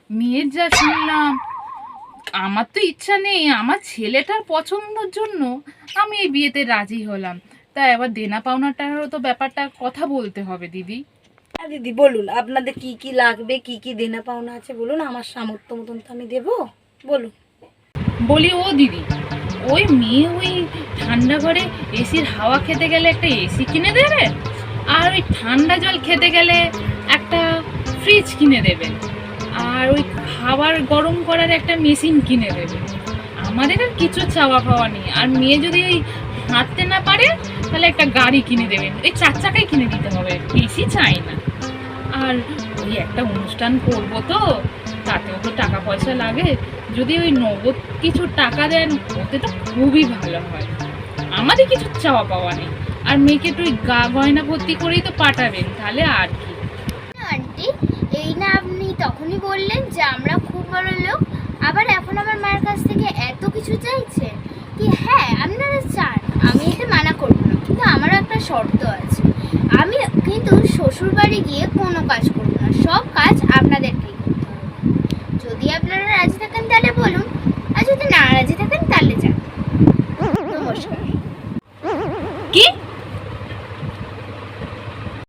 মেয়ের যা শুনলাম, আমার তো ইচ্ছা নেই, আমার ছেলেটার পছন্দের জন্য আমি এই বিয়েতে রাজি হলাম। তা এবার দেনা পাওনাটারও তো ব্যাপারটা কথা বলতে হবে দিদি। দিদি বলুন আপনাদের কি কি লাগবে, কি কি দেনা পাওনা আছে বলুন, আমার সামর্থ্য মতন তো আমি দেবো, বলুন। বলি ও দিদি, ওই মেয়ে ওই ঠান্ডা ঘরে এসির হাওয়া খেতে গেলে একটা এসি কিনে দেবে, আর ওই ঠান্ডা জল খেতে গেলে একটা ফ্রিজ কিনে দেবে, আর ওই খাবার গরম করার একটা মেশিন কিনে দেবে। আমাদের আর কিছু চাওয়া পাওয়া নেই। আর মেয়ে যদি ওই হাঁটতে না পারে তাহলে একটা গাড়ি কিনে দেবেন, ওই 4 চাকাই কিনে দিতে হবে, বেশি চাই না। আর ওই একটা অনুষ্ঠান করবো তো, তাতেও তো টাকা পয়সা লাগে, যদি ওই নগদ কিছু টাকা দেন ওতে তো খুবই ভালো হয়। আমাদের কিছু চাওয়া পাওয়া নেই। আর মেয়েকে একটু ওই গয়না ভর্তি করেই তো পাঠাবেন, তাহলে আর কি। আন্টি, এই না আপনি তখনই বললেন যে আমরা খুব বড় লোক, আবার এখন আমার মায়ের কাছ থেকে এত কিছু চাইছেন? কি হ্যাঁ, আপনারা চান, আমি এতে মানা করবো না, কিন্তু আমারও একটা শর্ত আছে। আমি কিন্তু শ্বশুর বাড়ি গিয়ে কোনো কাজ করবো না, সব কাজ আপনাদেরকেই করতে হবে। যদি আপনারা রাজি থাকেন তাহলে বলুন,